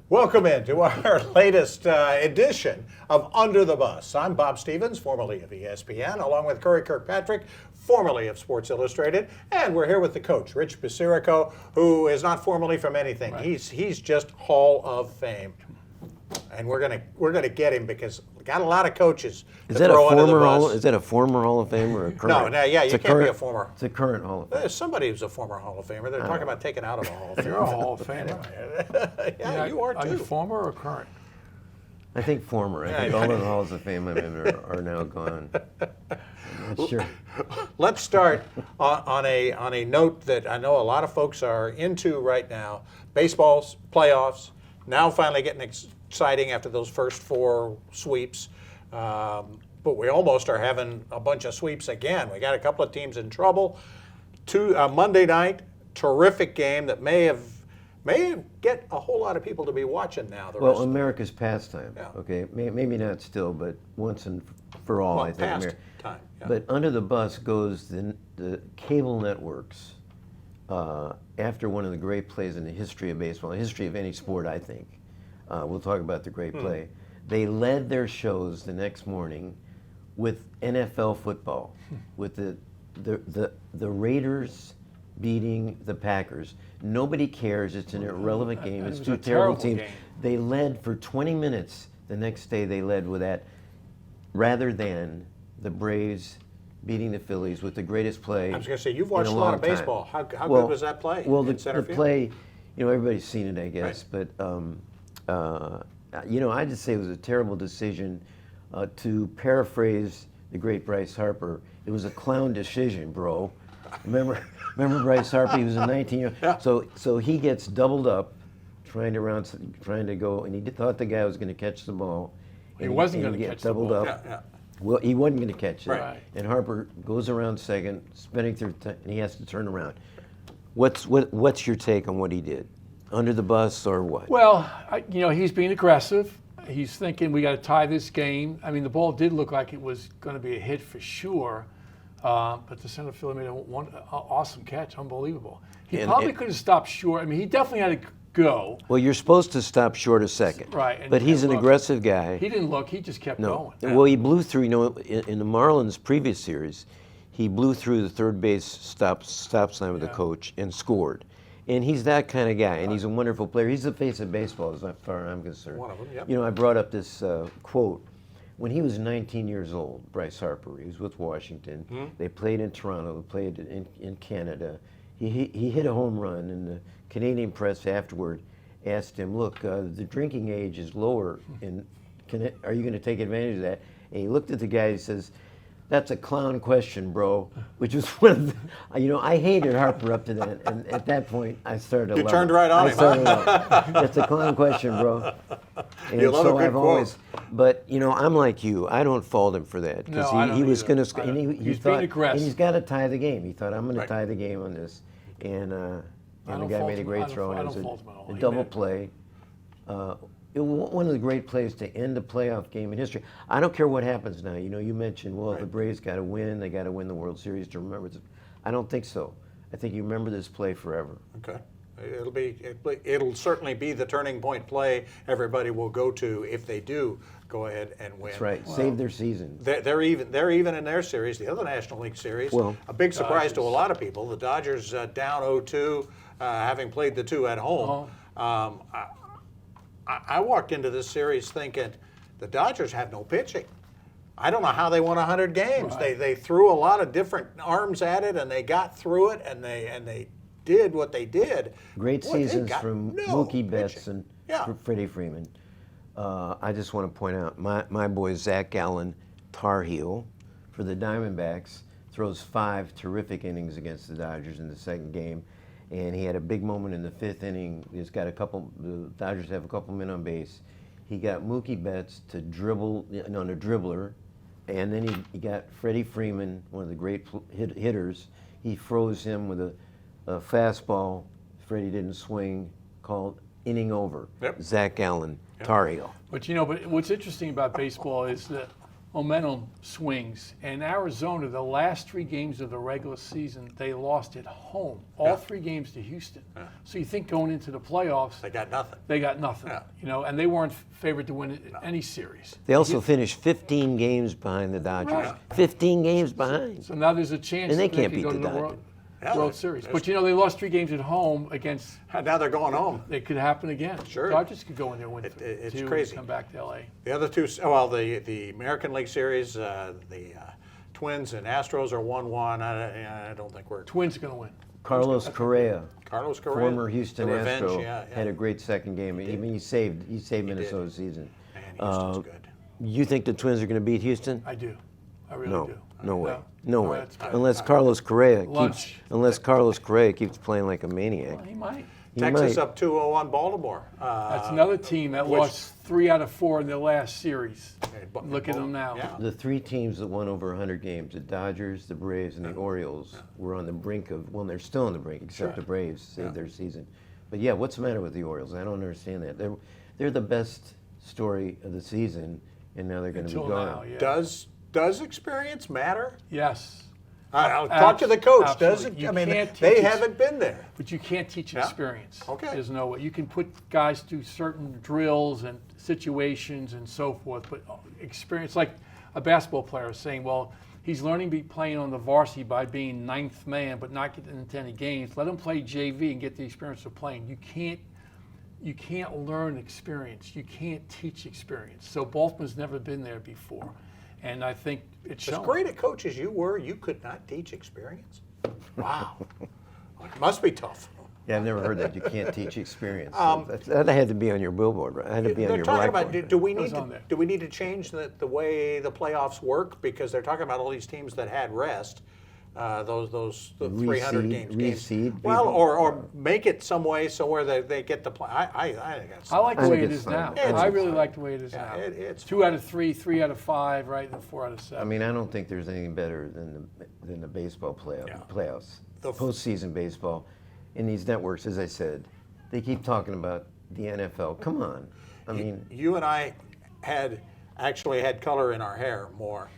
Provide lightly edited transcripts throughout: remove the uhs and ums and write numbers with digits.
Welcome into our latest edition of Under the Bus. I'm Bob Stevens, formerly of ESPN, along with Curry Kirkpatrick, formerly of Sports Illustrated, and we're here with the coach, Rich Basirico, who is not formerly from anything. Right. He's just Hall of Fame, and we're gonna get him because we got a lot of coaches. Is that a former Hall of Famer or a current? No, yeah, you can't be a former. It's a current Hall of Famer. There's somebody who's a former Hall of Famer. They're talking about taking out of a Hall of Famer. You're a Hall of Famer. Yeah, you are too. Are you former or current? I think former. I think all the Halls of Fame are now gone. I'm not sure. Let's start on a note that I know a lot of folks are into right now. Baseball's playoffs now finally getting exciting after those first four sweeps. But we almost are having a bunch of sweeps again. We got a couple of teams in trouble. Monday night, terrific game that may get a whole lot of people to be watching now. Well, America's pastime. Yeah. Okay, maybe not still, but once and for all, I think. Past time. Yeah. But under the bus goes the cable networks. After one of the great plays in the history of baseball, the history of any sport, I think. We'll talk about the great play. They led their shows the next morning with NFL football, with the Raiders beating the Packers. Nobody cares. It's an irrelevant game. It's two terrible teams. They led for 20 minutes. The next day they led with that, rather than the Braves beating the Phillies with the greatest play. I was going to say, you've watched a lot of baseball. How good was that play? Well, the play, everybody's seen it, I guess, right. But I just say it was a terrible decision. To paraphrase the great Bryce Harper, it was a clown decision, bro. Remember Bryce Harper? He was a 19-year-old. Yeah. So he gets doubled up, trying to go, and he thought the guy was going to catch the ball. He wasn't going to catch the ball. Doubled up. Yeah. Well, he wasn't going to catch it. Right. And Harper goes around second, spinning through, and he has to turn around. What's your take on what he did? Under the bus or what? Well, he's being aggressive. He's thinking we got to tie this game. I mean, the ball did look like it was going to be a hit for sure, but the center fielder made one awesome catch, unbelievable. He probably could have stopped short. I mean, he definitely had to go. Well, you're supposed to stop short a second, right? But he's an aggressive guy. He didn't look. He just kept going. Well, he blew through. In the Marlins' previous series, he blew through the third base stop sign with the coach and scored. And he's that kind of guy, and he's a wonderful player. He's the face of baseball, as far as I'm concerned. One of them, yep. I brought up this quote. When he was 19 years old, Bryce Harper, he was with Washington. Mm-hmm. They played in Toronto. They played in Canada. He hit a home run, and the Canadian press afterward asked him, look, the drinking age is lower. Are you going to take advantage of that? And he looked at the guy and says, that's a clown question, bro. Which was one of the, I hated Harper up to that, and at that point I started to love him. You turned right on him. That's a clown question, bro. And you love a good quote. But I'm like you. I don't fault him for that because he was going to. And he thought, being aggressive. And he's got to tie the game. He thought, I'm going to tie the game on this, and the guy made a great throw. And it was a double play. One of the great plays to end a playoff game in history. I don't care what happens now. You mentioned, the Braves got to win. They got to win the World Series to remember this. I don't think so. I think you remember this play forever. Okay. It'll certainly be the turning point play everybody will go to if they do go ahead and win. That's right. Save their season. They're even in their series, the other National League series. Well, a big surprise to a lot of people. The Dodgers down 0-2, having played the two at home. I walked into this series thinking the Dodgers have no pitching. I don't know how they won 100 games. Right. They threw a lot of different arms at it, and they got through it, and they did what they did. Great seasons from Mookie Betts and Freddie Freeman. I just want to point out my boy Zach Gallen, Tar Heel, for the Diamondbacks, throws 5 terrific innings against the Dodgers in the second game. And he had a big moment in the 5th inning. The Dodgers have a couple men on base. He got Mookie Betts to dribble, a dribbler, and then he got Freddie Freeman, one of the great hitters. He froze him with a fastball. Freddie didn't swing, called inning over. Yep. Zach Gallen, Tar Heel. But what's interesting about baseball is that momentum swings. And Arizona, the last 3 games of the regular season, they lost at home. All 3 games to Houston. Yeah. So you think going into the playoffs, They got nothing. they got nothing. Yeah. You know, and they weren't favored to win any series. They also finished 15 games behind the Dodgers. Right. 15 games behind. So now there's a chance And they that can't could beat go the to the Dodgers. World Series. But you know, they lost 3 games at home against. Now they're going home. It could happen again. Sure. Dodgers could go in there and win It's 2 crazy. and come back to LA. The other 2, well, the American League Series, the Twins and Astros are 1-1. I don't think we're. Twins are going to win. Carlos Correa, Carlos Correa, former Houston the revenge, Astro, yeah. had a great second game. Even he saved Minnesota's season. Man, Houston's good. You think the Twins are going to beat Houston? I do. I really No, do. no way, no way. that's fine. Unless Carlos Correa Lunch. keeps playing like a maniac. He might. He Texas might. up 2-0 on Baltimore. That's another team that lost 3 out of 4 in their last series. Look at them now. Yeah. The 3 teams that won over 100 games, the Dodgers, the Braves, and the Orioles, were on the brink of, well, they're still on the brink, except the Braves saved their season. But yeah, what's the matter with the Orioles? I don't understand that. They're the best story of the season, and now they're going to be Until gone. now, yeah. Does experience matter? Yes. I'll talk to the coach. Absolutely. Does it? You I mean, can't they teach haven't been there. But you can't teach experience. Okay. There's no way. You can put guys through certain drills and situations and so forth, but experience, like a basketball player saying, well, he's learning to be playing on the varsity by being 9th man, but not getting into any games. Let him play JV and get the experience of playing. You can't learn experience. You can't teach experience. So Baltimore's never been there before. And I think it's As shown. great a coach as you were, you could not teach experience. Wow. It must be tough. Yeah, I've never heard that. You can't teach experience. That had to be on your billboard, right? It had to be on They're your talking blackboard. about, do we It was need on to, there. do we need to change the way the playoffs work? Because they're talking about all these teams that had rest, those 300 games. Reseed Well, people. or make it some way so where they get the play. I think that's. I like the I way think it it's is fine. now. Yeah, it's I really fine. like the way it is Yeah, now. it's 2 out of 3, 3 out of 5, right, and 4 out of 7. I mean, I don't think there's anything better than the baseball playoffs, postseason baseball. In these networks, as I said, they keep talking about the NFL. Come on, I mean, You and I actually had color in our hair more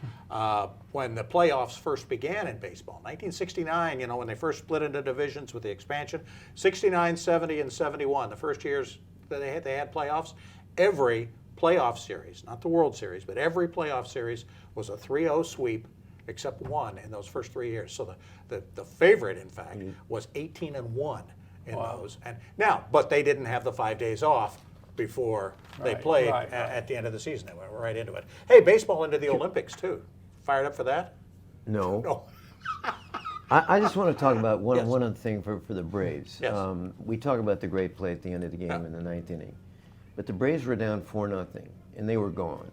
when the playoffs first began in baseball. 1969, when they first split into divisions with the expansion. 69, 70, and 71, the first years that they had playoffs. Every playoff series, not the World Series, but every playoff series was a 3-0 sweep, except one in those first 3 years. So the favorite, in fact, was 18-1 in those. And now, but they didn't have the 5 days off before they played at the end of the season. They went right into it. Hey, baseball into the Olympics too. Fired up for that? no. No. I just want to talk about one other thing for the Braves. Yes. We talk about the great play at the end of the game in the 9th inning, but the Braves were down 4-0, and they were gone.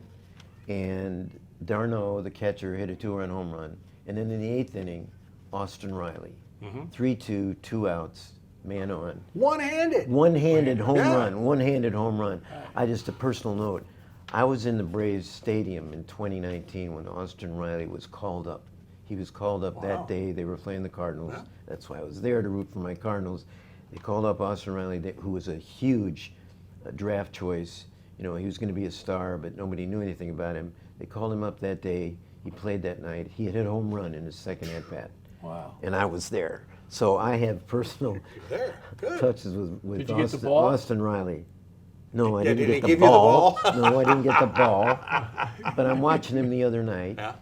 And Darno, the catcher, hit a 2-run home run, and then in the 8th inning, Austin Riley, 3-2, 2 outs, man on. One-handed. One-handed home Yeah. run. One-handed home run. A personal note. I was in the Braves stadium in 2019 when Austin Riley was called up. He was called up that day. They were playing the Cardinals. Yeah. That's why I was there to root for my Cardinals. They called up Austin Riley, who was a huge draft choice. He was going to be a star, but nobody knew anything about him. They called him up that day. He played that night. He hit a home run in his second at-bat. Wow. And I was there. So I have personal There. Good. touches with Did you get the ball? Austin Riley. No, I Yeah, didn't did get he the give you the ball. ball? No, I didn't get the ball. But I'm watching him the other night. Yeah.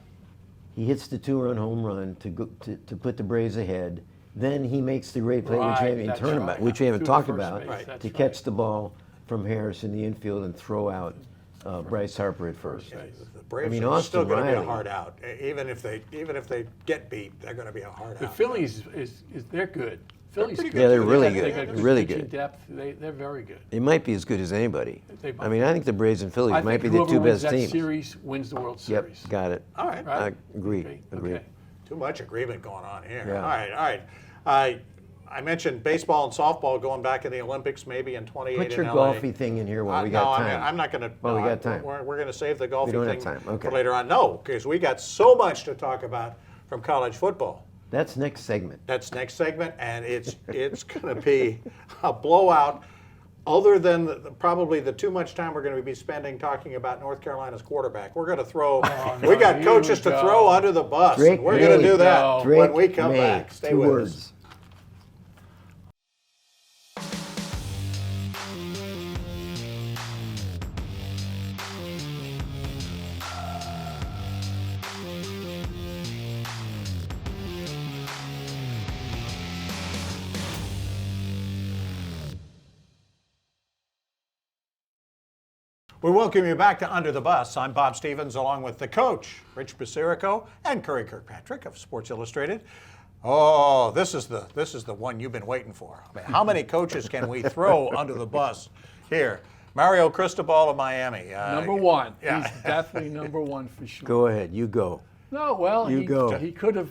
He hits the 2-run home run to put the Braves ahead. Then he makes the great play, Right, which we haven't even that's talked right. about, which we haven't To talked first about, base, Right. that's to right. catch the ball from Harris in the infield and throw out Bryce Harper at first. The Braves I mean, are still Austin going to be a Riley. hard out. Even if they get beat, they're going to be a hard The out. Phillies they're good. Phillies pretty good. good, Yeah, they're too. really They good. got Really pitching good. depth. They're very good. It might be as good as anybody. They might I mean, I think the Braves and Phillies I might think be the whoever two wins best that teams. series wins the World Yep, Series. got it. All right. Right? Agreed. Okay. Agreed. Okay. Too much agreement going on here. Yeah. All right. I mentioned baseball and softball going back in the Olympics maybe in 28 Put your in LA. golfy thing in here while we got time. I'm not going to. Well, we got time. We're going to save the golfing We don't have thing time. Okay. for later on. No, because we got so much to talk about from college football. That's next segment. That's next segment, and it's going to be a blowout. other than probably the too much time we're going to be spending talking about North Carolina's quarterback, we're going to throw. We got coaches to throw under the bus. Drake We're going to do that when we Drake come May. back. Stay 2 with words. us. We welcome you back to Under the Bus. I'm Bob Stevens, along with the coach, Rich Basirico, and Curry Kirkpatrick of Sports Illustrated. Oh, this is the one you've been waiting for. I mean, how many coaches can we throw under the bus here? Mario Cristobal of Miami. Number one. Yeah. He's definitely number one for sure. Go ahead, you go. No, well, he could have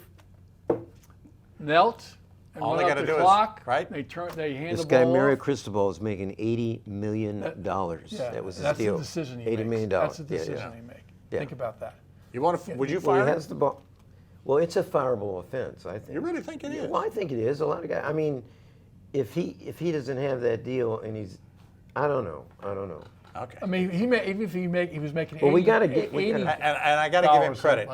knelt and All they run got up to the do clock. is, right? They hand This the guy, ball Mario off. Cristobal, is making $80 million. That was his That's deal. the decision he $80 makes. million. That's the Yeah, decision he makes. Yeah. Think about that. You want to? Would you Well, fire he him? has the ball. Well, it's a fireable offense, I think. You really think it is? Well, I think it is. A lot of guys. I mean, if he doesn't have that deal and I don't know. Okay. I mean, even if he was making. Well, we 80 gotta get- we 80 gotta- And I got to give him dollars credit.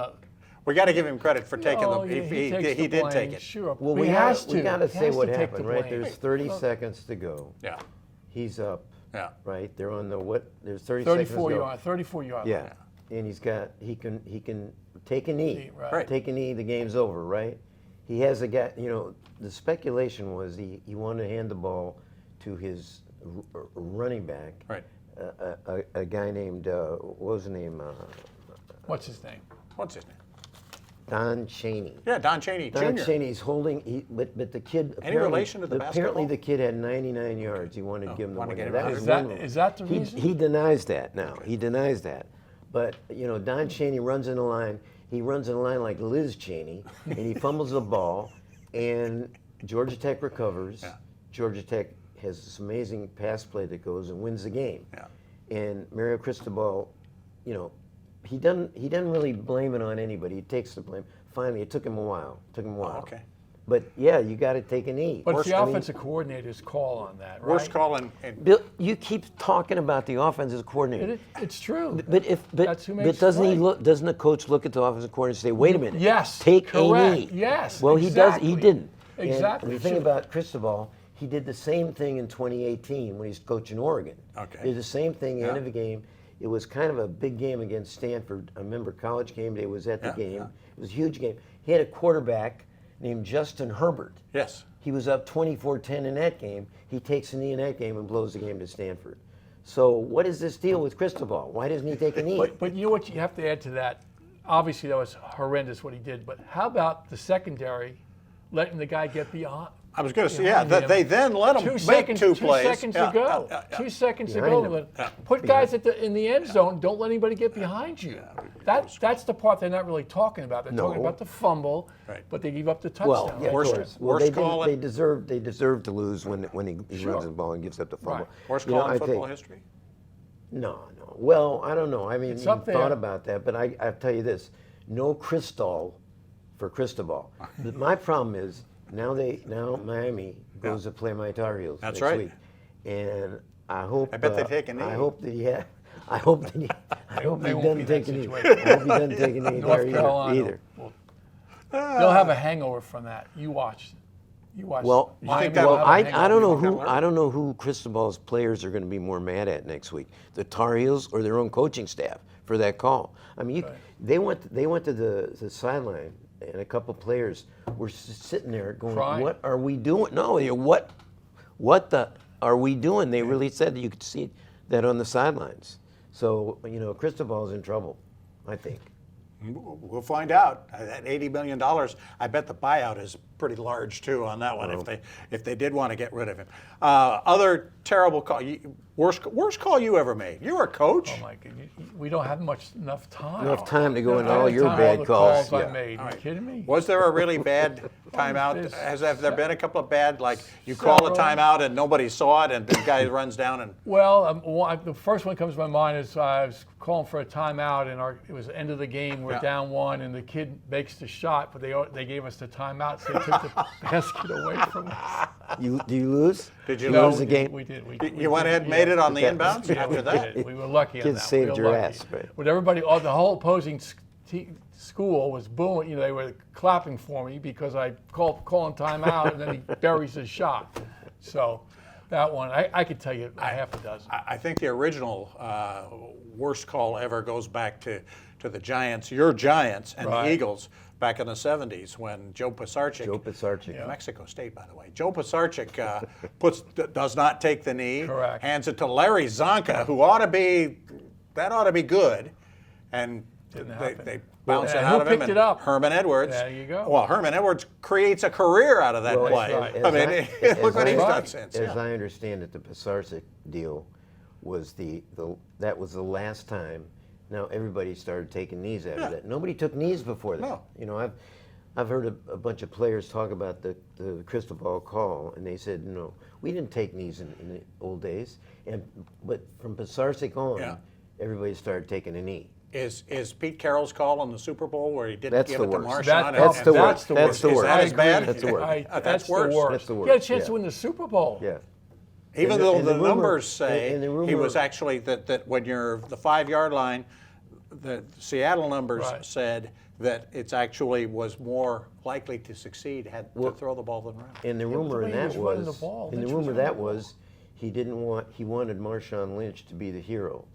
We got to give him credit for taking No, the. he takes He the did blame, take it. Sure. Well, He we has we got to He say has what to take happened, the right? blame. There's 30 seconds to go. Yeah. He's up. Yeah. Right. They're on the what? There's 30 seconds to 34 go. yard. 34 yard. Yeah. And he can take a knee. Right. Take a knee, the game's over, right? He has a guy, the speculation was he wanted to hand the ball to his running back. Right. A guy named, what was his name? What's his name? What's his name? Don Chaney. Yeah, Don Chaney Jr. Don Chaney's holding, but the kid. Any relation to the Apparently basketball? the kid had 99 yards. He wanted to give him the wanted to win. get him That out. was Is that- one of them. is that the reason? He denies that now. He denies that. But, Don Chaney runs in the line. He runs in the line like Liz Cheney, and he fumbles the ball, and Georgia Tech recovers. Yeah. Georgia Tech has this amazing pass play that goes and wins the game. Yeah. And Mario Cristobal, he doesn't really blame it on anybody. He takes the blame. Finally, it took him a while. Okay. But yeah, you got to take a knee. But it's the I mean, offensive coordinator's call on that, right? Worst call in Bill, you keep talking about the offensive coordinator. It's true. But who makes doesn't the he play. look? Doesn't the coach look at the offensive coordinator and say, "Wait a minute, Yes, take correct. a knee"? Yes, Well, he does. He exactly. didn't. Exactly. And the thing about Cristobal, he did the same thing in 2018 when he's coaching Oregon. Okay. He did the same thing. Yeah. End of the game. It was kind of a big game against Stanford. I remember College Game Day was at the Yeah, game. yeah. It was a huge game. He had a quarterback named Justin Herbert. Yes. He was up 24-10 in that game. He takes a knee in that game and blows the game to Stanford. So what is this deal with Cristobal? Why doesn't he take a knee? But you know what you have to add to that? Obviously, that was horrendous what he did. But how about the secondary letting the guy get beyond? I was going to say, behind yeah, him? they then let him make two plays. 2 seconds Yeah, to go. yeah, yeah. 2 seconds to Behind go. him. Put guys in the end zone. Don't let anybody get behind you. That's the part they're not really talking about. They're talking No. about the fumble, Right. but they give up the touchdown. Well, yeah, of Worst- course. worst they call didn't- they deserve to lose when he Sure. runs the ball and gives up the fumble. Right. Worst You know, call in I football think- history? No. Well, I don't know. I mean, It's you up there. thought about that, but I tell you this: no Cristobal for Cristobal. My problem is now Miami goes to play my Tar Heels That's next right. week, and I hope. I bet they take a knee. I hope that he. I hope that he. I hope they he won't be doesn't in take that a knee. situation. I hope he doesn't take a knee North there Carolina. either. They'll have a hangover from that. You watch. Well, Miami that- will well, have a I don't know hangover. who I don't know who Cristobal's players are going to be more mad at next week: the Tar Heels or their own coaching staff for that call. I mean, they went to the sideline, and a couple players were sitting there going, Crying. "What are we doing?" No, what the are we doing? They really said that you could see that on the sidelines. So Cristobal's in trouble, I think. We'll find out. That $80 million, I bet the buyout is pretty large too on that one. If they did want to get rid of him. Other terrible call. Worst call you ever made. You were a coach. Oh my God, we don't have enough time. Enough time to go into Enough all your time, bad the calls. I Yeah. made. Are you kidding me? Was there a really bad timeout? this? Have there been a couple of bad, like you call a Several. timeout and nobody saw it and the guy runs down and Well, the first one that comes to my mind is I was calling for a timeout, and it was the end of the game. We're Yeah. down one, and the kid makes the shot, but they gave us the timeout, so they took the basket away from us. Do you lose? Did you No, lose the game? We did. You went ahead and made it on the inbounds Yeah, after we that? did. We were lucky on Kids that. saved we were your lucky. ass, right? But everybody, the whole opposing school was booing. They were clapping for me because I calling timeout, and then he buries his shot. So that one, I could tell you a half a dozen. I think the original worst call ever goes back to the Giants, your Giants, and Right. the Eagles back in the 70s when Joe Pisarcik. Mexico State, by the way. Joe Pisarcik does not take the knee, Correct. hands it to Larry Zonka, who ought to be good, and they bounce it And out who of him. picked And it up? Herman Edwards. There you go. Well, Herman Edwards creates a career out of that Well, play. right. I mean, look what he's done since. As Yeah. I understand it, the Pisarcik deal was that was the last time. Now everybody started taking knees after that. Nobody took knees before that. No. You know, I've heard a bunch of players talk about the crystal ball call, and they said, no, we didn't take knees in the old days. But from Pisarcik on, everybody started taking a knee. Is Pete Carroll's call in the Super Bowl where he didn't That's give the it to worst. Marshawn? That's the worst. That's the Is worst. that as bad? That's the worst. That's worse. That's the He worst. had a chance to yeah. win the Super Bowl. Yeah. Even And though and the rumor- numbers say and the he rumor- was actually that when you're the 5-yard line, the Seattle numbers Right. said that it's actually was more likely to succeed had to throw the ball than run. And the rumor way in he that was running was, the ball, and the Lynch was rumor running that the was, he wanted Marshawn Lynch to be the hero,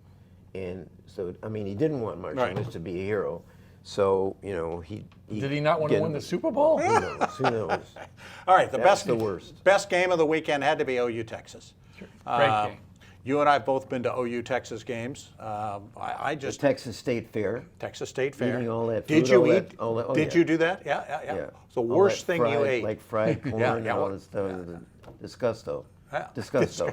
and so I mean he didn't want Marshawn Right. Lynch to be a hero, so you know he Did he not want to win the Super Bowl? Who knows? Who knows? All right, the That's best the worst. best game of the weekend had to be OU Texas. Great game. You and I have both been to OU Texas games. I just Texas State Fair. Texas State Fair. Eating all that Did food, you all eat? that- all that- oh, Did yeah. you do that? Yeah. Yeah. It's the All worst that thing you fried- ate. like fried corn Yeah, and yeah, all well- that stuff. Disgusto. Yeah. Disgusto.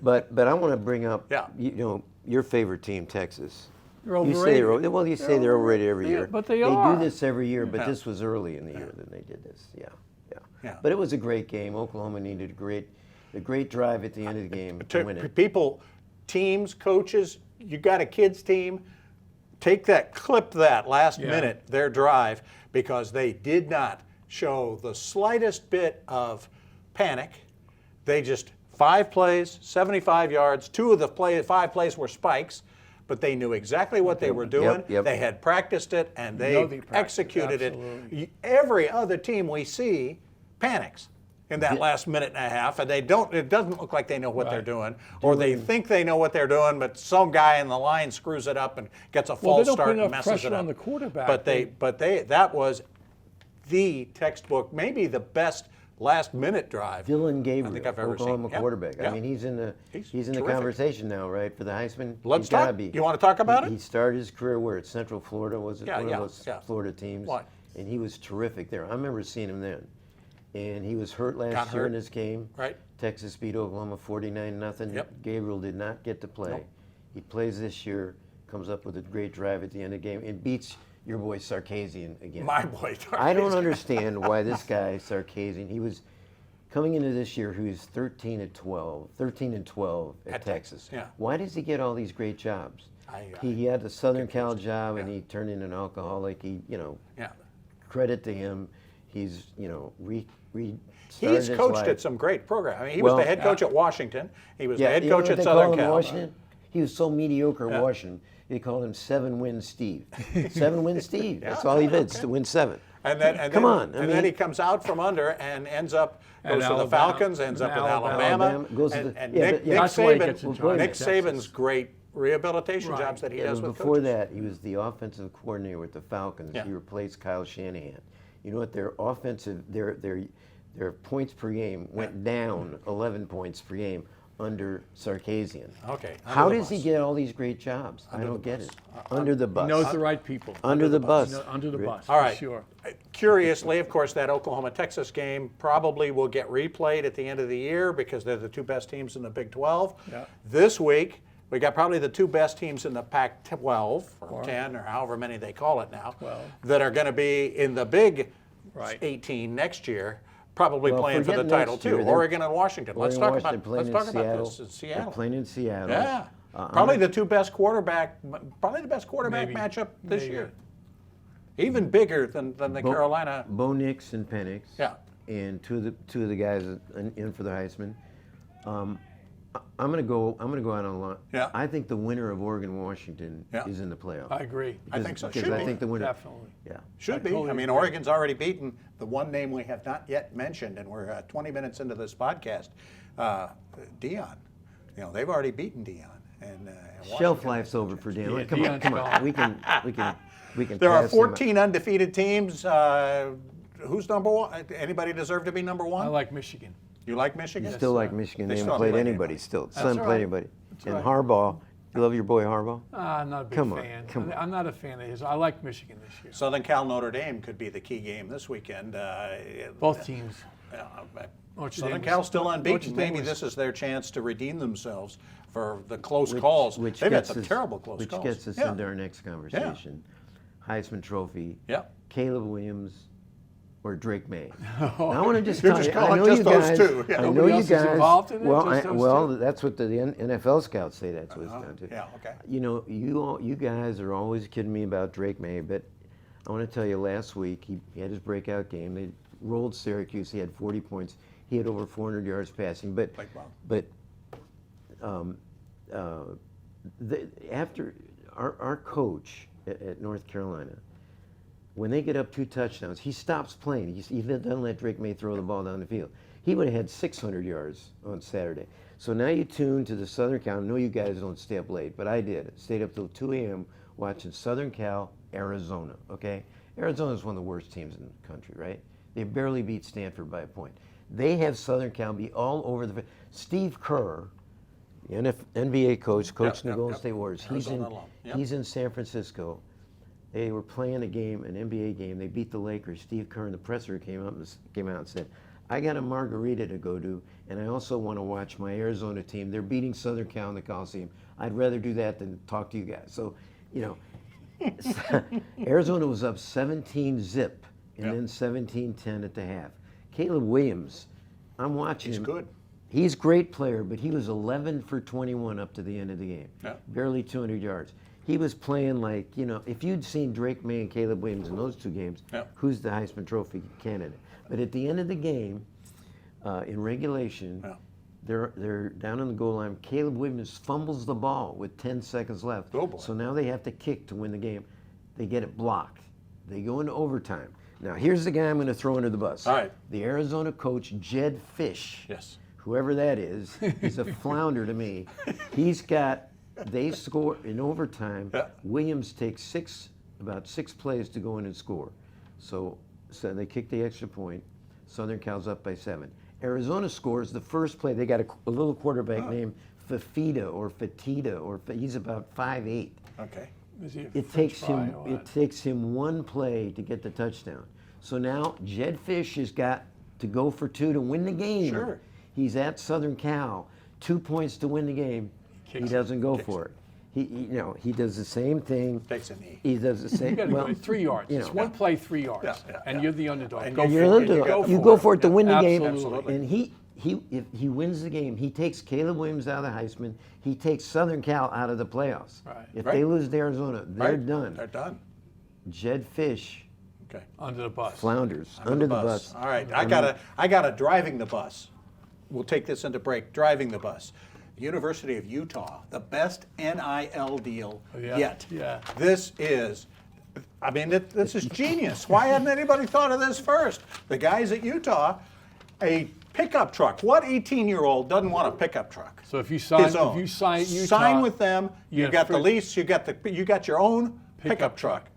But I want to bring up Yeah. you know your favorite team, Texas. They're You say overrated. well, you say they're overrated every year. but they do are. this every year, but Yeah. this was early in the year that they did this. Yeah. Yeah. But it was a great game. Oklahoma needed a great drive at the end of the game to win it. People, teams, coaches, you got a kids team, clip that last minute, their drive, because they did not show the slightest bit of panic. They just 5 plays, 75 yards. 2 of the 5 plays were spikes, but they knew exactly what they were doing. Yep. They had practiced it, and know they they practiced, executed absolutely. it. Every other team we see panics in that last minute and a half, and it doesn't look like they know what they're doing, or they think they know what they're doing, but some guy in the line screws it up and gets a Well, false they don't start put and enough messes pressure it up. on the quarterback. But that was the textbook, maybe the best last minute drive Dylan Gabriel, I think I've ever Oklahoma seen. Yep. quarterback. Yep. I mean, he's in the terrific. conversation now, right, for the Heisman. Let's He's gotta talk. be. You want to talk about He it? started his career where at Central Florida, was it Yeah, one yeah, of those yeah. Florida teams? What? And he was terrific there. I remember seeing him then. And he was hurt Got last year hurt. in this game. Right. Texas beat Oklahoma 49-0. Yep. Gabriel did not get to play. Nope. He plays this year, comes up with a great drive at the end of the game, and beats your boy Sarkisian again. My boy. I don't understand why this guy Sarkisian. He was coming into this year. He was 13 and 12 at Texas. Yeah. Why does he get all these great jobs? He had a Southern Cal job, and he turned into an alcoholic. Yeah. Credit to him. He's restarted He's his coached life. at some great programs. I mean, he was the head coach at Washington. He was the head you know coach what at they Southern call him in Cal. Washington? He was so mediocre at Washington. They called him 7-win Steve. 7-win Steve. That's all he did, to win 7. And then, Come on, I and mean- then he comes out from under and goes to the Alabama. Falcons, ends up with Alabama. Alabama, goes to and the- and yeah, Nick, but- yeah. Nick That's why he gets Saban, enjoyed Nick at Texas. Saban's great rehabilitation Right. jobs that he Yeah, does but with before coaches. that, he was the offensive coordinator with the Falcons. Yeah. He replaced Kyle Shanahan. You know what? Their offensive, their points per game went down 11 points per game under Sarkisian. Okay. How under the does he bus. get all these great jobs? I don't get it. Under the bus. He knows the right people. Under the bus. Under the bus, All for right. sure. Curiously, of course, that Oklahoma-Texas game probably will get replayed at the end of the year because they're the 2 best teams in the Big 12. Yeah. This week, we got probably the 2 best teams in the Pac-12 or 10 or however many they call it now 12. that are going to be in the Big Right. 18 next year, probably Well, playing for the forget title next too. year, they're- Oregon and Washington. Let's talk Washington about playing this in Seattle. in Seattle. They're playing in Seattle. Yeah. I'm Probably not- the 2 best quarterback, probably the best quarterback Maybe. matchup this Maybe. year. Even bigger than the Carolina. Bo Nix and Penix. Yeah. and two of the guys in for the Heisman. I'm gonna go out on a line. Yeah. I think the winner of Oregon-Washington is in the playoff. I agree. I think so. Because Should I be. think the winner. Definitely. Yeah. Should be. totally I mean, agree. Oregon's already beaten the one name we have not yet mentioned, and we're 20 minutes into this podcast. Dion. You know, they've already beaten Dion. And Shelf Washington life's over for Dan. Yeah, Come on, Deion's come on. gone. We can. there are pass him. 14 undefeated teams. Who's number one? Anybody deserve to be number one? I like Michigan. You like Michigan? Still like Michigan. They They still haven't played haven't played anybody anybody. still. That's Still haven't all played right. anybody. That's And right. Harbaugh, you love your boy Harbaugh? I'm not a big Come on, fan. come on. I'm not a fan of his. I like Michigan this year. Southern Cal Notre Dame could be the key game this weekend. Both teams. Notre Southern Dame Cal's was- still Notre unbeaten. Dame Maybe was- this is their chance to redeem themselves for the close calls. They've had gets some us- terrible close calls. Which gets us Yeah. into our next conversation. Heisman Trophy. Yeah. Caleb Williams or Drake May. Now, I want to just You're tell just you, I calling know just you those guys. two. Yeah. I know Nobody you else is guys. involved in it? Well, Just those well, two? that's what the NFL scouts say. That's what it's down to. Yeah, okay. You know, you guys are always kidding me about Drake May, but I want to tell you, last week he had his breakout game. They rolled Syracuse. He had 40 points. He had over 400 yards passing. But Like after our coach at North Carolina, when they get up 2 touchdowns, he stops playing. He doesn't let Drake May throw the ball down the field. He would have had 600 yards on Saturday. So now you tune to the Southern Cal. I know you guys don't stay up late, but I did. Stayed up till 2 a.m. watching Southern Cal, Arizona, okay? Arizona is one of the worst teams in the country, right? They barely beat Stanford by a point. They have Southern Cal be all over the... Steve Kerr, the NBA coach, coaching the Golden State Warriors, Arizona alum. Yep. he's in San Francisco. They were playing a game, an NBA game. They beat the Lakers. Steve Kerr in the presser came out and said, I got a margarita to go to, and I also want to watch my Arizona team. They're beating Southern Cal in the Coliseum. I'd rather do that than talk to you guys. So, you know, Arizona was up 17-zip and then 17-10 at the half. Caleb Williams, I'm watching him. He's good. He's a great player, but he was 11 for 21 up to the end of the game. Yeah. Barely 200 yards. He was playing like, you know, if you'd seen Drake May and Caleb Williams in those 2 games, who's the Heisman Trophy candidate? But at the end of the game, in regulation, they're down on the goal line. Caleb Williams fumbles the ball with 10 seconds left. Oh, boy. So now they have to kick to win the game. They get it blocked. They go into overtime. Now, here's the guy I'm going to throw under the bus. All right. The Arizona coach, Jed Fish. Yes. Whoever that is, he's a flounder to me. They score in overtime. Yeah. Williams takes about 6 plays to go in and score. So they kick the extra point. Southern Cal's up by 7. Arizona scores the first play. They got a little quarterback named Fafita, he's about 5'8". Okay. It takes him 1 play to get the touchdown. So now Jed Fish has got to go for 2 to win the game. Sure. He's at Southern Cal, 2 points to win the game. He doesn't go for it. He does the same thing. Takes a knee. He does the same. You got to go 3 yards. you It's know. 1 play, 3 yards, and you're the underdog. And Go You're for it. underdog. You go for it to win the game. Absolutely. And if he wins the game, he takes Caleb Williams out of the Heisman. He takes Southern Cal out of the playoffs. Right. If they lose to Arizona, they're done. They're done. Jed Fish Okay. Under the bus. flounders under the bus. All right. I got a driving the bus. We'll take this into break. Driving the bus. University of Utah, the best NIL deal yet. Yeah. This is, this is genius. Why hadn't anybody thought of this first? The guys at Utah, a pickup truck. What 18-year-old doesn't want a pickup truck? So if you sign, His own. Utah, sign with them. You get got the free- lease. You got your own pickup Pickup truck,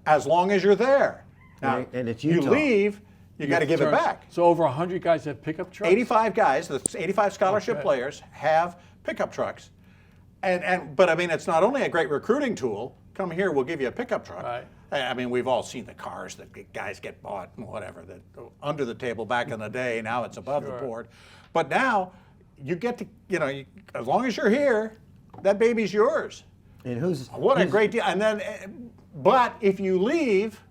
as long as you're there. Now, And it's you Utah. leave. You got to give it back. So over 100 guys have pickup trucks. 85 guys, the 85 scholarship Okay. players have pickup trucks. But it's not only a great recruiting tool. Come here, we'll give you a pickup truck. Right. We've all seen the cars that guys get bought and whatever, that under the table back in the day. Now it's above the board. But now you get to, as long as you're here, that baby's yours. And What a great deal. And then, but if you leave,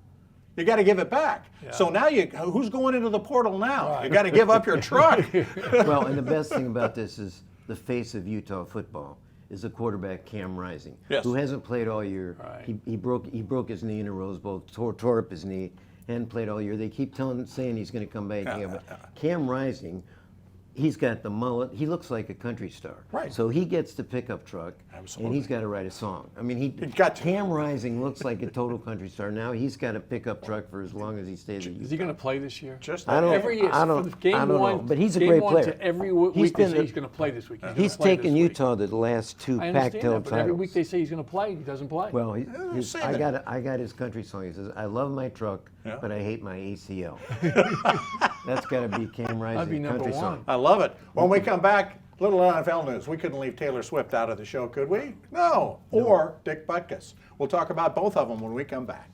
you got to give it back. Yeah. So now who's going into the portal now? You got to give up your truck. Well, and the best thing about this is the face of Utah football. is the quarterback Cam Rising, Yes. who hasn't played all year. Right. He broke his knee in a Rose Bowl, tore up his knee, hadn't played all year. They keep saying he's going to come back. Cam Rising, he's got the mullet. He looks like a country star. Right. So he gets the pickup truck, Absolutely. and he's got to write a song. I mean, got to. Cam Rising looks like a total country star. Now he's got a pickup truck for as long as he stays at Is he going to play this year? Just I don't, Every year, I don't, from game I don't one, know, but he's a game great one player. To every week He's they been say he's going to play this week. He's taken Utah to the last two I understand Pac-12 that, but every week titles. they say he's going to play, he doesn't play. Well, say I that. got his country song. He says, "I love my truck, Yeah. but I hate my ACL." That's got to be Cam That'd be Rising number country one. song. I love it. When we come back, little NFL news. We couldn't leave Taylor Swift out of the show, could we? No. Or Dick Butkus. We'll talk about both of them when we come back.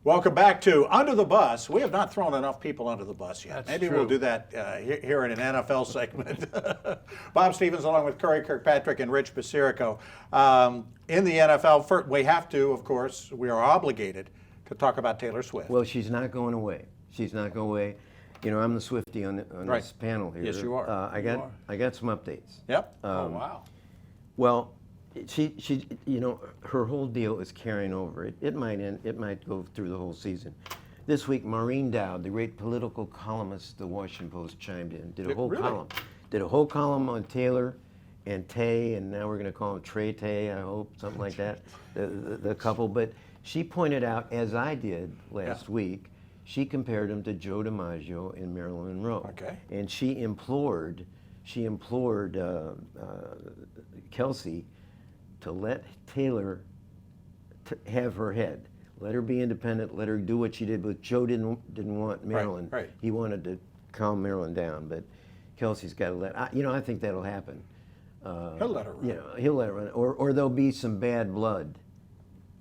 Welcome back to Under the Bus. We have not thrown enough people under the bus yet. That's Maybe true. we'll do that here in an NFL segment. Bob Stevens along with Curry Kirkpatrick and Rich Basirico. In the NFL, we have to, of course, we are obligated to talk about Taylor Swift. Well, she's not going away. She's not going away. You know, I'm the Swiftie on Right. this panel here. Yes, you are. I got some updates. Yep. Oh, wow. Well, she, you know, her whole deal is carrying over. It might end. It might go through the whole season. This week, Maureen Dowd, the great political columnist, of the Washington Post, chimed in. Did a whole Really? column. Did a whole column on Taylor and Tay, and now we're going to call him Trey Tay. I hope something like that. The couple, but she pointed out, as I did last week, she compared him to Joe DiMaggio and Marilyn Monroe. Okay. And she implored Kelsey to let Taylor have her head. Let her be independent. Let her do what she did. But Joe didn't want Marilyn. right. He wanted to calm Marilyn down. But Kelsey's got to let. I think that'll happen. He'll let her run. You know, he'll let her run. Or there'll be some bad blood.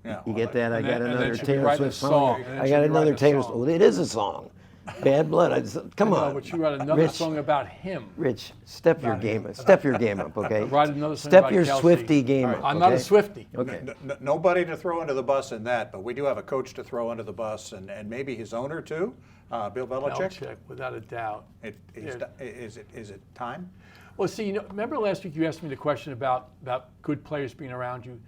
Yeah, You well, get that? I And got then- and another then she'll be Taylor writing a Swift song. song. And then I she'll got be another writing a Taylor. song. Well, it is a song. Bad blood. Come on. No, but you write another Rich, song about him. Rich, step your game up. Step your game up, okay? Write another song Step about your Kelsey. Swiftie game All up. right. I'm not a okay? Swiftie. Okay. Nobody to throw under the bus in that, but we do have a coach to throw under the bus, and maybe his owner too, Bill Belichick. Belichick, without a doubt. Is it time? Well, see, you know, remember last week you asked me the question about good players being around you.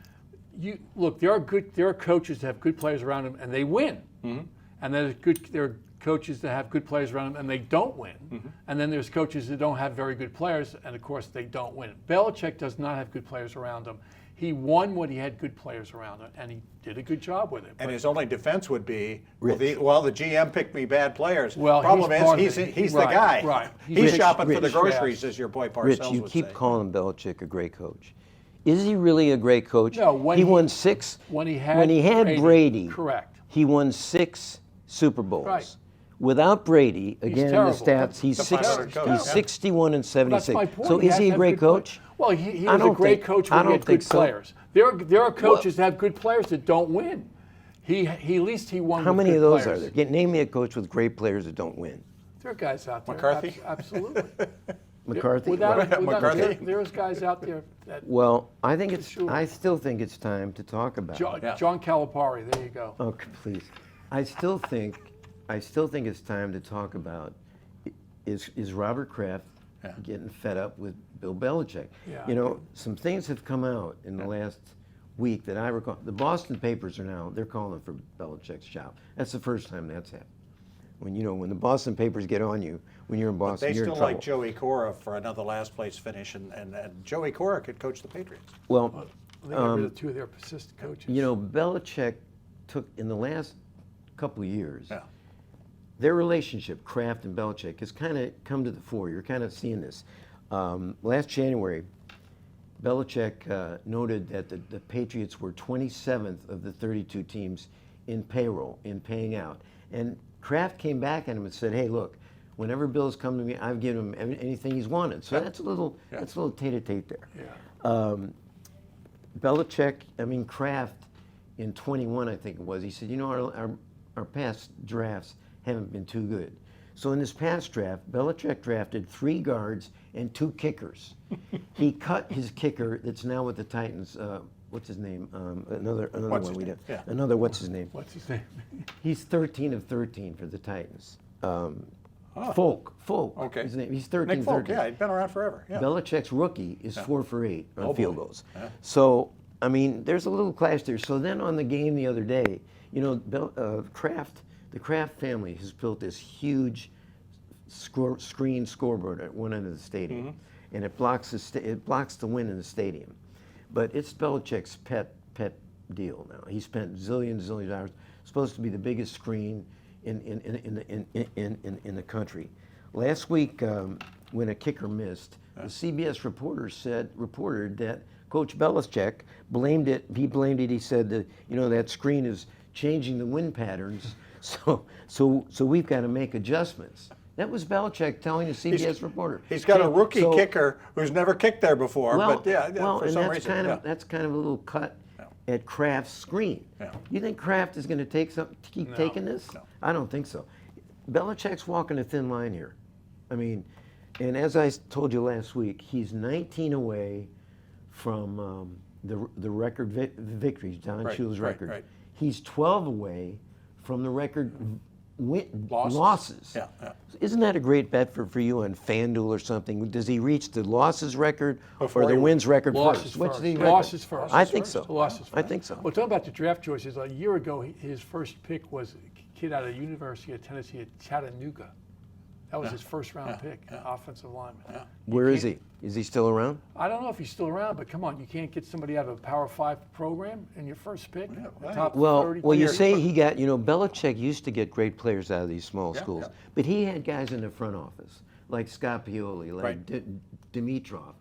Look, there are coaches that have good players around them and they win, and there are coaches that have good players around them and they don't win, and then there's coaches that don't have very good players and of course they don't win. Belichick does not have good players around him. He won when he had good players around him, and he did a good job with it. And his only defense would be, Rich. the GM picked me bad players. Well, Problem he's part of is, it. he's Right, the guy. right. He's Rich, shopping for the Rich, groceries, yes. as your boy Parcells Rich, you would keep say. calling Belichick a great coach. Is he really a great coach? No, when he he- won 6. when he had Brady, Brady, correct. He won 6 Super Bowls. Right. Without Brady, again in the terrible. stats, he's That's a 500 coach. he's 61 and 76. That's my point. So He is has he to a have great good play- coach? Well, he I was a don't great think- coach I when he don't had think good so. players. There are coaches that have good players that don't win. He at least he won. How with many good of those players. are there? Name me a coach with great players that don't win. There are guys out there. McCarthy? Absolutely. McCarthy? McCarthy? There's guys out there that. Well, I think Sure. I still think it's time to talk about it. John Calipari. There you go. Oh, please. I still think it's time to talk about is Robert Kraft getting fed up with Bill Belichick. Yeah. You know, some things have come out in the last week that I recall. The Boston papers they're calling for Belichick's job. That's the first time that's happened. When the Boston papers get on you, when you're in Boston, They you're still in trouble. like Joey Cora for another last place finish, and Joey Cora could coach the Patriots. Well, They got rid of two of their assistant coaches. you know, Belichick took in the last couple of years. Yeah. Their relationship, Kraft and Belichick, has kind of come to the fore. You're kind of seeing this. Last January, Belichick noted that the Patriots were 27th of the 32 teams in payroll, in paying out. And Kraft came back at him and said, "Hey, look, whenever Bill's come to me, I've given him anything he's wanted." So that's a little tete-a-tete there. Yeah. Kraft in 21, I think it was, he said, you know, our past drafts haven't been too good. So in this past draft, Belichick drafted 3 guards and 2 kickers. He cut his kicker that's now with the Titans. What's his name? Another one we did. Yeah. Another what's his name? What's his name? He's 13 of 13 for the Titans. Folk. Okay. His name. He's 13 Nick Folk, 13. yeah, he's been around forever. Yeah. Belichick's rookie is 4 for 8 on field boy. goals. Yeah. So, I mean, there's a little clash there. So then on the game the other day, you know, the Kraft family has built this huge screen scoreboard at one end of the stadium, and it blocks the wind in the stadium. But it's Belichick's pet deal now. He spent zillions of dollars. Supposed to be the biggest screen in the country. Last week, when a kicker missed, the CBS reported that Coach Belichick blamed it. He blamed it. He said that that screen is changing the wind patterns, so we've got to make adjustments. That was Belichick telling a CBS reporter. He's got a rookie kicker who's never kicked there before. For some reason, that's kind of a little cut at Kraft's screen. Yeah. You think Kraft is going to keep taking this? No. I don't think so. Belichick's walking a thin line here. I mean, and as I told you last week, he's 19 away from the record victories, Don Shula's record. Right. He's 12 away from the record losses. Yeah. Isn't that a great bet for you on FanDuel or something? Does he reach the losses record Before or the wins record Losses first? What's first. the Losses first. I think so. Losses first. I think so. Well, talking about the draft choices, a year ago, his first pick was a kid out of the University of Tennessee at Chattanooga. That was his first round pick, offensive lineman. Yeah. Where is he? Is he still around? I don't know if he's still around, but come on, you can't get somebody out of a Power 5 program in your first pick. right. Top Well, 30 you player. say he got, Belichick used to get great players out of these small schools, but he had guys in the front office, like Scott Pioli, like Dimitrov,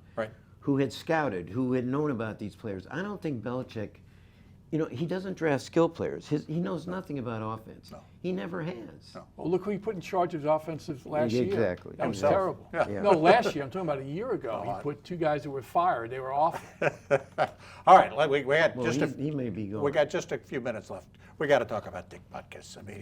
who had scouted, who had known about these players. I don't think Belichick, he doesn't draft skill players. He knows nothing about offense. No. He never has. No. Well, look who he put in charge of his offensive last year. Exactly. That was Himself. terrible. Yeah. No, last year. I'm talking about a year ago. He put 2 guys that were fired. They were awful. All right, we had Well, he may be gone. we got just a few minutes left. We got to talk about Dick Butkus. I mean,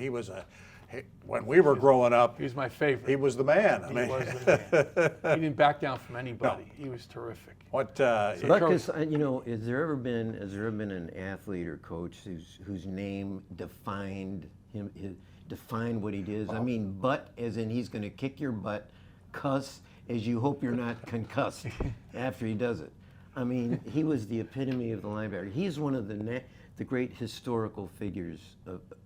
when we were growing up, He was my favorite. he was the man. I He mean, was the man. He didn't back down from anybody. He was terrific. Butkus, has there ever been an athlete or coach whose name defined him, defined what he did? I mean, butt as in he's going to kick your butt, cuss as you hope you're not concussed after he does it. I mean, he was the epitome of the linebacker. He's one of the great historical figures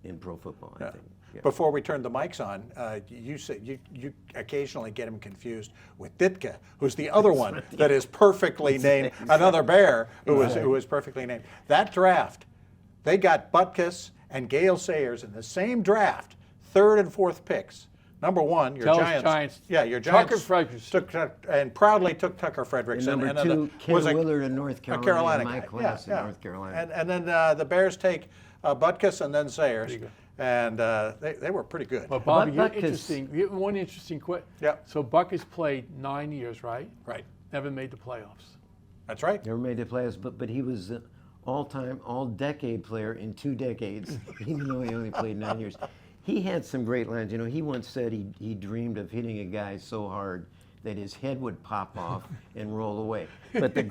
in pro football, I think. Yeah. Before we turn the mics on, you said you occasionally get him confused with Ditka, who's the other one that is perfectly named, another bear who was perfectly named. That draft, they got Butkus and Gale Sayers in the same draft, 3rd and 4th picks. Number 1, your Giants. Yeah, your Giants. Tucker Frederickson. Proudly took Tucker Frederickson. And number 2, Ken Willard in North Carolina. A Carolina my guy. class in North Carolina. And then the Bears take Butkus and then Sayers. And they were pretty good. But Bobby, Butkus- interesting. One interesting question. Yeah. So Butkus played 9 years, right? Right. Never made the playoffs. That's right. Never made the playoffs, but he was an all-decade player in 2 decades, even though he only played 9 years. He had some great lines. He once said he dreamed of hitting a guy so hard that his head would pop off and roll away. But that's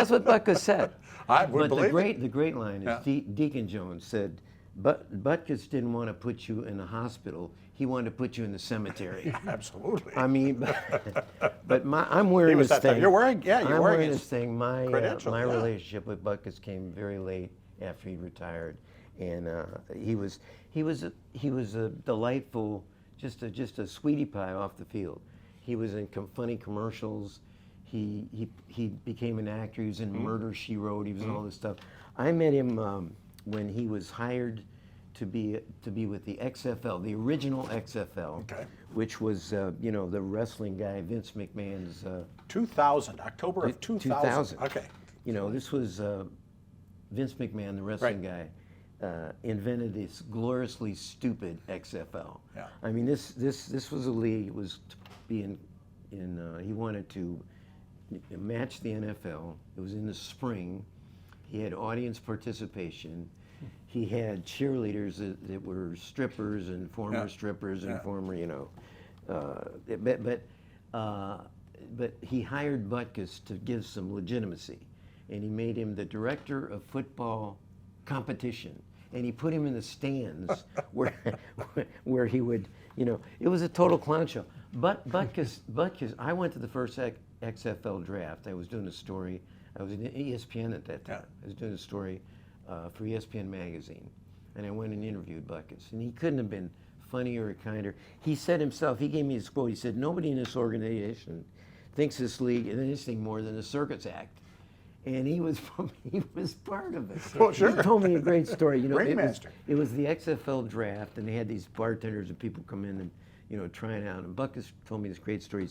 what Butkus said. I would but believe the great line is Deacon Jones said, Butkus didn't want to put you in the hospital. He wanted to put you in the cemetery. Absolutely. I mean, but I'm wearing this thing. You're wearing, I'm wearing this thing. My credential, relationship with Butkus came very late after he retired, and he was a delightful, just a sweetie pie off the field. He was in funny commercials. He became an actor. He was in Murder, She Wrote. He was in all this stuff. I met him when he was hired to be with the XFL, the original XFL, which was the wrestling guy Vince McMahon's. 2000, October of 2000. Okay. This was Vince McMahon, the wrestling guy, invented this gloriously stupid XFL. Yeah. I mean, this was a league. It was being he wanted to match the NFL. It was in the spring. He had audience participation. he had cheerleaders that were strippers and former strippers and former, but he hired Butkus to give some legitimacy, and he made him the director of football competition, and he put him in the stands where he would, it was a total clown show. But Butkus, I went to the first XFL draft. I was doing a story. I was in ESPN at that time. I was doing a story for ESPN magazine, and I went and interviewed Butkus, and he couldn't have been funnier or kinder. He said himself, he gave me his quote, he said, "Nobody in this organization thinks this league is anything more than a circus act." And he was part of it. Well, sure. He told me a great story. It was the XFL draft, and they had these bartenders and people come in and trying out. And Butkus told me this great story.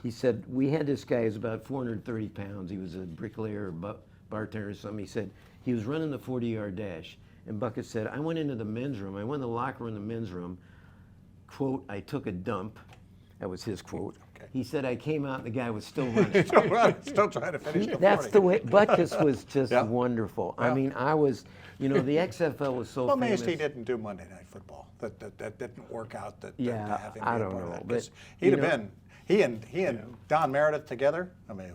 He said we had this guy who's about 430 pounds. He was a bricklayer or bartender or something. He said he was running the 40-yard dash, and Butkus said, "I went into the men's room. I went in the locker room in the men's room. Quote, I took a dump." That was his quote. Okay. He said, "I came out and the guy was still running." Still trying to finish the 40. That's the way. Butkus was just wonderful. Yeah. I mean, I was, the XFL was so famous. Amazed he didn't do Monday Night Football. That didn't work out. To have him I be don't part know. Of that. But he'd have been. He and Don Meredith together. I mean,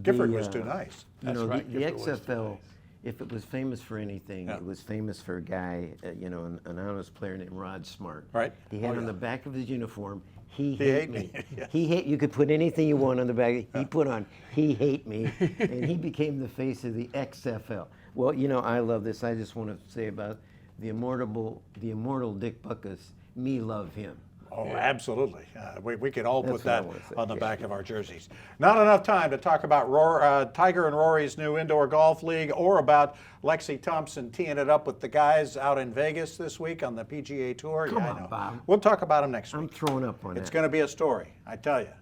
Gifford was too nice. That's right. The XFL, if it was famous for anything, it was famous for a guy, an honest player named Rod Smart. Right. He had on the back of his uniform, "He hate me." He hate. You could put anything you want on the back. He put on, "He hate me," and he became the face of the XFL. Well, I love this. I just want to say about the immortal Dick Butkus. Me love him. Oh, absolutely. We could all put that on the back of our jerseys. Not enough time to talk about Tiger and Rory's new indoor golf league or about Lexi Thompson teeing it up with the guys out in Vegas this week on the PGA Tour. Come on, Bob. We'll talk about them next week. I'm throwing up on It's going to be a story, I tell you.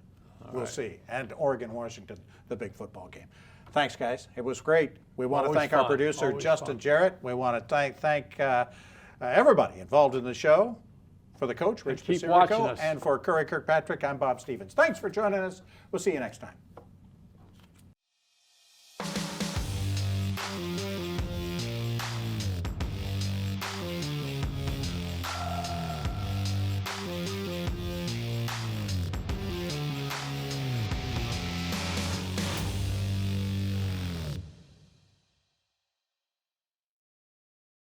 We'll see. And Oregon, Washington, the big football game. Thanks, guys. It was great. We want to thank our producer, Justin Jarrett. We want to thank everybody involved in the show. For the coach, Rich Basirico, and for Curry Kirkpatrick, I'm Bob Stevens. Thanks for joining us. We'll see you next time.